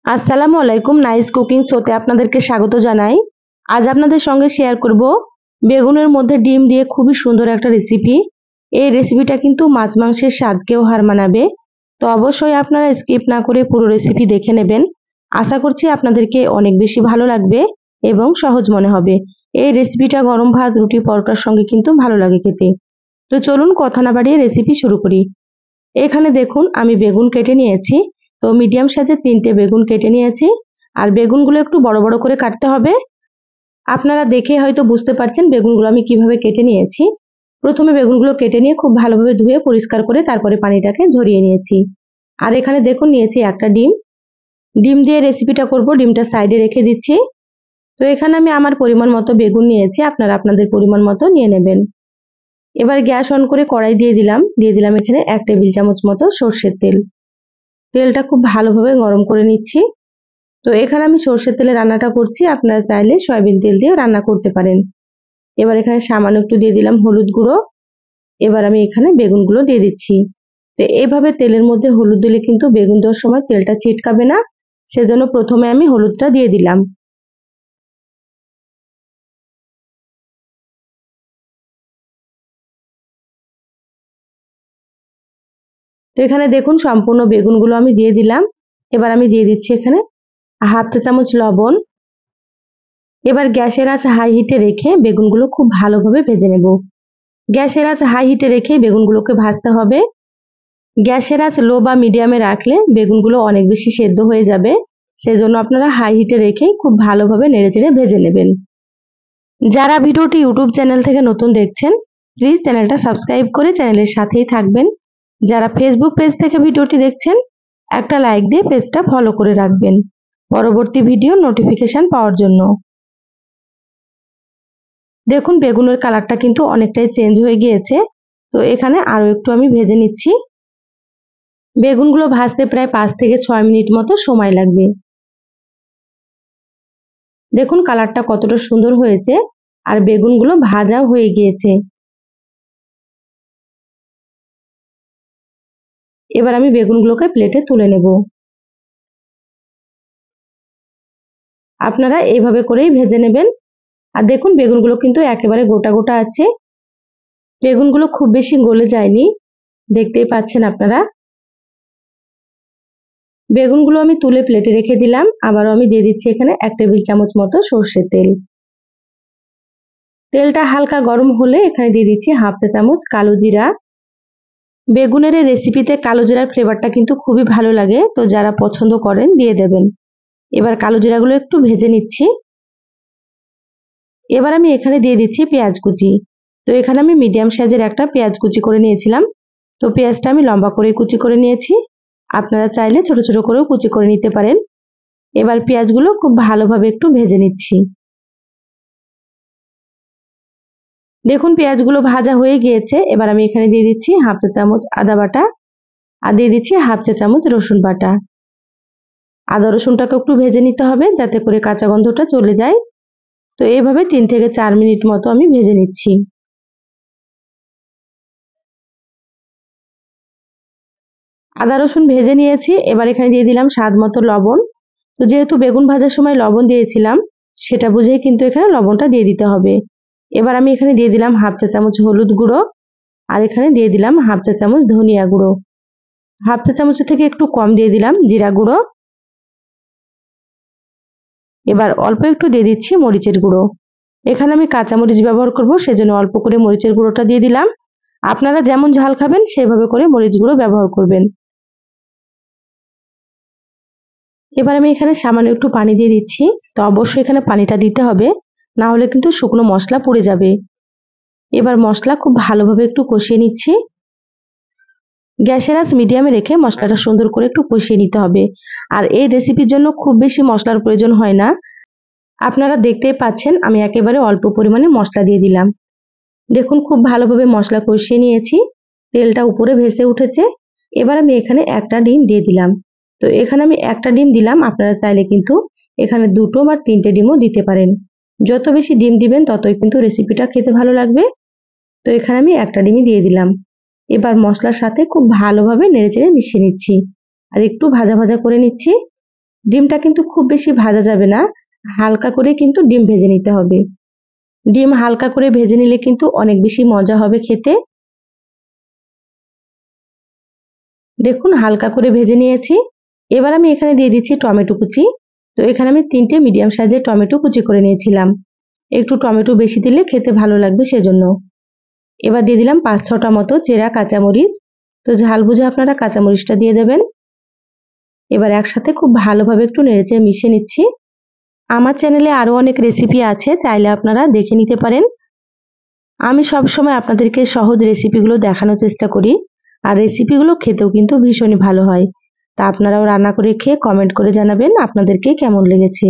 আসসালামু আলাইকুম, nice cooking শোতে আপনাদেরকে স্বাগত জানাই। আজ আপনাদের সঙ্গে শেয়ার করব বেগুনের মধ্যে ডিম দিয়ে খুবই সুন্দর একটা রেসিপি। এই রেসিপিটা কিন্তু মাছ মাংসের স্বাদকেও হার মানাবে। তো অবশ্যই আপনারা স্কিপ না করে পুরো রেসিপি দেখে নেবেন। আশা করছি আপনাদেরকে অনেক বেশি ভালো লাগবে এবং সহজ মনে হবে। এই রেসিপিটা গরম ভাত, রুটি, পরোটার সঙ্গে কিন্তু ভালো লাগে খেতে। তো চলুন কথা না বাড়িয়ে রেসিপি শুরু করি। এখানে দেখুন আমি বেগুন কেটে নিয়েছি। তো মিডিয়াম সাইজের 3টে বেগুন কেটে নিয়েছি। আর বেগুনগুলো একটু বড় বড় করে কাটতে হবে। আপনারা দেখে হয়তো বুঝতে পারছেন বেগুনগুলো আমি কিভাবে কেটে নিয়েছি। প্রথমে বেগুনগুলো কেটে নিয়ে খুব ভালোভাবে ধুয়ে পরিষ্কার করে তারপরে পানিটাকে ঝরিয়ে নিয়েছি। আর এখানে দেখুন নিয়েছি একটা ডিম। ডিম দিয়ে রেসিপিটা করব, ডিমটা সাইডে রেখে দিচ্ছি। তো এখানে আমি আমার পরিমাণ মতো বেগুন নিয়েছি, আপনারা আপনাদের পরিমাণ মতো নিয়ে নেবেন। এবার গ্যাস অন করে কড়াই দিয়ে দিলাম এখানে 1 টেবিল চামচ মতো সর্ষের তেল। তেলটা খুব ভালোভাবে গরম করে নিচ্ছি। তো এখানে আমি সর্ষের তেলে রান্নাটা করছি, আপনারা চাইলে সয়াবিন তেল দিয়েও রান্না করতে পারেন। এবার এখানে সামান্য একটু দিয়ে দিলাম হলুদ গুঁড়ো। এবার আমি এখানে বেগুনগুলো দিয়ে দিচ্ছি। তো এইভাবে তেলের মধ্যে হলুদ দিলে কিন্তু বেগুন দেওয়ার সময় তেলটা ছিটকাবে না, সেজন্য প্রথমে আমি হলুদটা দিয়ে দিলাম। তো এখানে দেখুন সম্পূর্ণ বেগুনগুলো আমি দিয়ে দিলাম। এবার আমি দিয়ে দিচ্ছি এখানে হাফ চা চামচ লবণ। এবার গ্যাসের আঁচ হাই হিটে রেখে বেগুনগুলো খুব ভালোভাবে ভেজে নেব। গ্যাসের আঁচ হাই হিটে রেখে বেগুনগুলোকে ভাজতে হবে। গ্যাসের আঁচ লো বা মিডিয়ামে রাখলে বেগুনগুলো অনেক বেশি সেদ্ধ হয়ে যাবে। সেজন্য আপনারা হাই হিটে রেখেই খুব ভালোভাবে নেড়েচেড়ে ভেজে নেবেন। যারা ভিডিওটি ইউটিউব চ্যানেল থেকে নতুন দেখছেন, প্লিজ চ্যানেলটা সাবস্ক্রাইব করে চ্যানেলের সাথেই থাকবেন। যারা ফেসবুক পেজ থেকে ভিডিওটি দেখছেন, একটা লাইক দিয়ে পেজটা ফলো করে রাখবেন পরবর্তী ভিডিও নোটিফিকেশন পাওয়ার জন্য। দেখুন বেগুনের কালারটা কিন্তু অনেকটাই চেঞ্জ হয়ে গিয়েছে। তো এখানে আরো একটু আমি ভেজে নিচ্ছি। বেগুনগুলো ভাজতে প্রায় 5 থেকে 6 মিনিট মতো সময় লাগবে। দেখুন কালারটা কতটা সুন্দর হয়েছে আর বেগুনগুলো ভাজাও হয়ে গিয়েছে। এবার আমি বেগুনগুলোকে প্লেটে তুলে নেব। আপনারা এইভাবে করেই ভেজে নেবেন। আর দেখুন বেগুনগুলো কিন্তু একেবারে গোটা গোটা আছে। বেগুনগুলো খুব বেশি গলে যায়নি, দেখতেই পাচ্ছেন আপনারা। বেগুনগুলো আমি তুলে প্লেটে রেখে দিলাম। আবারও আমি দিয়ে দিচ্ছি এখানে 1 টেবিল চামচ মতো সর্ষের তেল। তেলটা হালকা গরম হলে এখানে দিয়ে দিচ্ছি হাফ চা চামচ কালো জিরা। বেগুনের এই রেসিপিতে কালো জিরার ফ্লেভারটা কিন্তু খুবই ভালো লাগে, তো যারা পছন্দ করেন দিয়ে দেবেন। এবার কালো জিরাগুলো একটু ভেজে নিচ্ছি। এবার আমি এখানে দিয়ে দিচ্ছি পেঁয়াজ কুচি। তো এখানে আমি মিডিয়াম সাইজের একটা পেঁয়াজ কুচি করে নিয়েছিলাম। তো পেঁয়াজটা আমি লম্বা করে কুচি করে নিয়েছি, আপনারা চাইলে ছোট ছোট করেও কুচি করে নিতে পারেন। এবার পেঁয়াজগুলো খুব ভালোভাবে একটু ভেজে নিচ্ছি। দেখুন পেঁয়াজগুলো ভাজা হয়ে গিয়েছে। এবার আমি এখানে দিয়ে দিচ্ছি হাফ চা চামচ আদা বাটা আর দিয়ে দিচ্ছি হাফ চা চামচ রসুন বাটা। আদা রসুনটাকে একটু ভেজে নিতে হবে যাতে করে কাঁচা গন্ধটা চলে যায়। তো এইভাবে 3 থেকে 4 মিনিট মতো আমি ভেজে নিচ্ছি। আদা রসুন ভেজে নিয়েছি। এবার এখানে দিয়ে দিলাম স্বাদ মতো লবণ। তো যেহেতু বেগুন ভাজার সময় লবণ দিয়েছিলাম, সেটা বুঝেই কিন্তু এখানে লবণটা দিয়ে দিতে হবে। এবার আমি এখানে দিয়ে দিলাম হাফ চা চামচ হলুদ গুঁড়ো আর এখানে দিয়ে দিলাম হাফ চা চামচ ধনিয়া গুঁড়ো। হাফ চা চামচের থেকে একটু কম দিয়ে দিলাম জিরা গুঁড়ো। এবার অল্প একটু দিয়ে দিচ্ছি মরিচের গুঁড়ো। এখানে আমি কাঁচা মরিচ ব্যবহার করব, সেজন্য অল্প করে মরিচের গুঁড়োটা দিয়ে দিলাম। আপনারা যেমন ঝাল খাবেন সেভাবে করে মরিচ গুঁড়ো ব্যবহার করবেন। এবার আমি এখানে সামান্য একটু পানি দিয়ে দিচ্ছি। তো অবশ্যই এখানে পানিটা দিতে হবে, না হলে কিন্তু শুকনো মশলা পুড়ে যাবে। এবার মশলা খুব ভালোভাবে একটু কষিয়ে নিচ্ছি। গ্যাসের আঁচ মিডিয়ামে রেখে মশলাটা সুন্দর করে একটু কষিয়ে নিতে হবে। আর এই রেসিপির জন্য খুব বেশি মশলার প্রয়োজন হয় না। আপনারা দেখতেই পাচ্ছেন আমি একেবারে অল্প পরিমাণে মশলা দিয়ে দিলাম। দেখুন খুব ভালোভাবে মশলা কষিয়ে নিয়েছি, তেলটা উপরে ভেসে উঠেছে। এবার আমি এখানে একটা ডিম দিয়ে দিলাম। তো এখানে আমি একটা ডিম দিলাম, আপনারা চাইলে কিন্তু এখানে 2টো বা 3টে ডিমও দিতে পারেন। যত বেশি ডিম দিবেন ততই কিন্তু রেসিপিটা খেতে ভালো লাগবে। তো এখানে আমি একটা ডিমই দিয়ে দিলাম। এবার মশলার সাথে খুব ভালোভাবে নেড়েচেড়ে মিশিয়ে নিচ্ছি আর একটু ভাজা ভাজা করে নিচ্ছি। ডিমটা কিন্তু খুব বেশি ভাজা যাবে না, হালকা করে কিন্তু ডিম ভেজে নিতে হবে। ডিম হালকা করে ভেজে নিলে কিন্তু অনেক বেশি মজা হবে খেতে। দেখুন হালকা করে ভেজে নিয়েছি। এবার আমি এখানে দিয়ে দিচ্ছি টমেটো কুচি। তো এখানে আমি 3টে মিডিয়াম সাইজের টমেটো কুচি করে নিয়েছিলাম। একটু টমেটো বেশি দিলে খেতে ভালো লাগবে সেজন্য। এবার দিয়ে দিলাম 5-6টা মতো চেরা কাঁচামরিচ। তো ঝাল বুঝে আপনারা কাঁচামরিচটা দিয়ে দেবেন। এবার একসাথে খুব ভালোভাবে একটু নেড়েচেড়ে মিশিয়ে নিচ্ছি। আমার চ্যানেলে আরও অনেক রেসিপি আছে, চাইলে আপনারা দেখে নিতে পারেন। আমি সবসময় আপনাদেরকে সহজ রেসিপিগুলো দেখানোর চেষ্টা করি, আর রেসিপিগুলো খেতেও কিন্তু ভীষণই ভালো হয়। তা আপনারাও রান্না করে খেয়ে কমেন্ট করে জানাবেন আপনাদেরকে কেমন লেগেছে।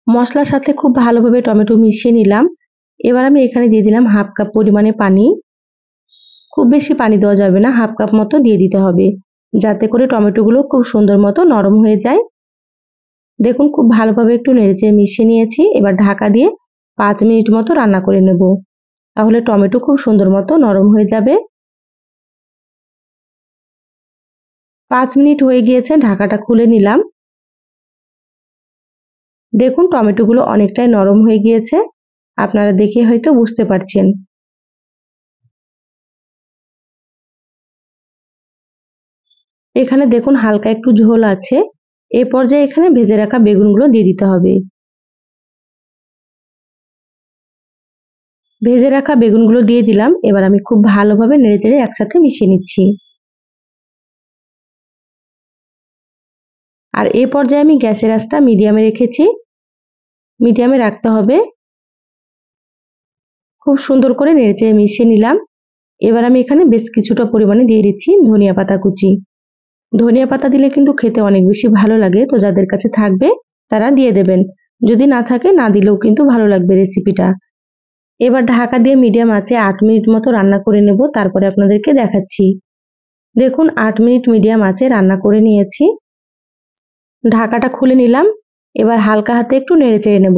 মশলার সাথে খুব ভালোভাবে টমেটো মিশিয়ে নিলাম। এবার আমি এখানে দিয়ে দিলাম 1/2 কাপ পরিমাণে পানি। খুব বেশি পানি দেওয়া যাবে না, 1/2 কাপ মতো দিয়ে দিতে হবে, যাতে করে টমেটোগুলো খুব সুন্দর মতো নরম হয়ে যায়। দেখুন খুব ভালোভাবে একটু নেড়েচেড়ে মিশিয়ে নিয়েছি। এবার ঢাকা দিয়ে 5 মিনিট মতো রান্না করে নেব, তাহলে টমেটো খুব সুন্দর মতো নরম হয়ে যাবে। 5 মিনিট হয়ে গিয়েছে, ঢাকাটা খুলে নিলাম। দেখুন টমেটোগুলো অনেকটাই নরম হয়ে গিয়েছে, আপনারা দেখে হয়তো বুঝতে পারছেন। এখানে দেখুন হালকা একটু ঝোল আছে। এই পর্যায়ে এখানে ভেজে রাখা বেগুনগুলো দিয়ে দিতে হবে। ভেজে রাখা বেগুনগুলো দিয়ে দিলাম। এবার আমি খুব ভালোভাবে নেড়েচেড়ে একসাথে মিশিয়ে নিচ্ছি। আর এই পর্যায়ে আমি গ্যাসের আঁচটা মিডিয়ামে রেখেছি। মিডিয়ামে রাখতে হবে। খুব সুন্দর করে নেড়েচেড়ে মিশিয়ে নিলাম। এবার আমি এখানে বেশ কিছুটা পরিমাণে দিয়ে দিচ্ছি ধনিয়া পাতা কুচি। ধনিয়া পাতা দিলে কিন্তু খেতে অনেক বেশি ভালো লাগে, তো যাদের কাছে থাকবে তারা দিয়ে দেবেন। যদি না থাকে না দিলেও কিন্তু ভালো লাগবে রেসিপিটা। এবার ঢাকা দিয়ে মিডিয়াম আঁচে 8 মিনিট মতো রান্না করে নেব, তারপরে আপনাদেরকে দেখাচ্ছি। দেখুন 8 মিনিট মিডিয়াম আঁচে রান্না করে নিয়েছি। ঢাকাটা খুলে নিলাম। এবার হালকা হাতে একটু নেড়েচেড়ে নেব।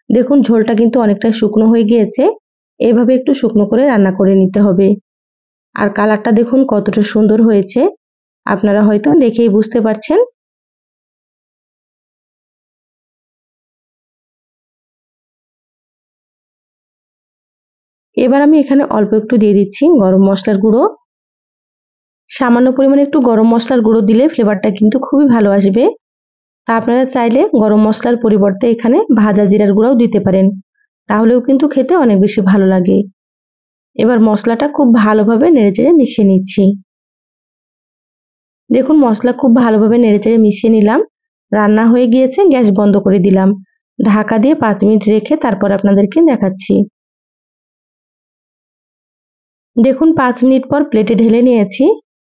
দেখুন ঝোলটা কিন্তু অনেকটা শুকনো হয়ে গিয়েছে। এভাবে একটু শুকনো করে রান্না করে নিতে হবে। আর কালারটা দেখুন কতটা সুন্দর হয়েছে, আপনারা হয়তো দেখেই বুঝতে পারছেন। এবার আমি এখানে অল্প একটু দিয়ে দিচ্ছি গরম মশলার গুঁড়ো। সামান্য পরিমাণে একটু গরম মশলার গুঁড়ো দিলে ফ্লেভারটা কিন্তু খুবই ভালো আসবে। তা আপনারা চাইলে গরম মশলার পরিবর্তে এখানে ভাজা জিরার গুঁড়াও দিতে পারেন, তাহলেও কিন্তু খেতে অনেক বেশি ভালো লাগে। এবার মশলাটা খুব ভালোভাবে নেড়েচেড়ে মিশিয়ে নিচ্ছি। দেখুন মশলা খুব ভালোভাবে নেড়েচেড়ে মিশিয়ে নিলাম। রান্না হয়ে গিয়েছে, গ্যাস বন্ধ করে দিলাম। ঢাকা দিয়ে 5 মিনিট রেখে তারপর আপনাদেরকে দেখাচ্ছি। দেখুন 5 মিনিট পর প্লেটে ঢেলে নিয়েছি।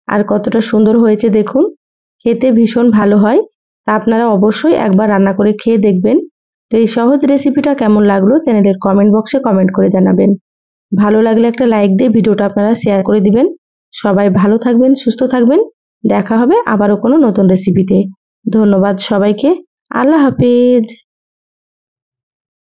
আর কতটা সুন্দর হয়েছে দেখুন, খেতে ভীষণ ভালো হয়। তা আপনারা অবশ্যই একবার রান্না করে খেয়ে দেখবেন। তো এই সহজ রেসিপিটা কেমন লাগলো চ্যানেলের কমেন্ট বক্সে কমেন্ট করে জানাবেন। ভালো লাগলে একটা লাইক দিয়ে ভিডিওটা আপনারা শেয়ার করে দিবেন। সবাই ভালো থাকবেন, সুস্থ থাকবেন। দেখা হবে আবারও কোনো নতুন রেসিপিতে। ধন্যবাদ সবাইকে। আল্লাহ হাফেজ।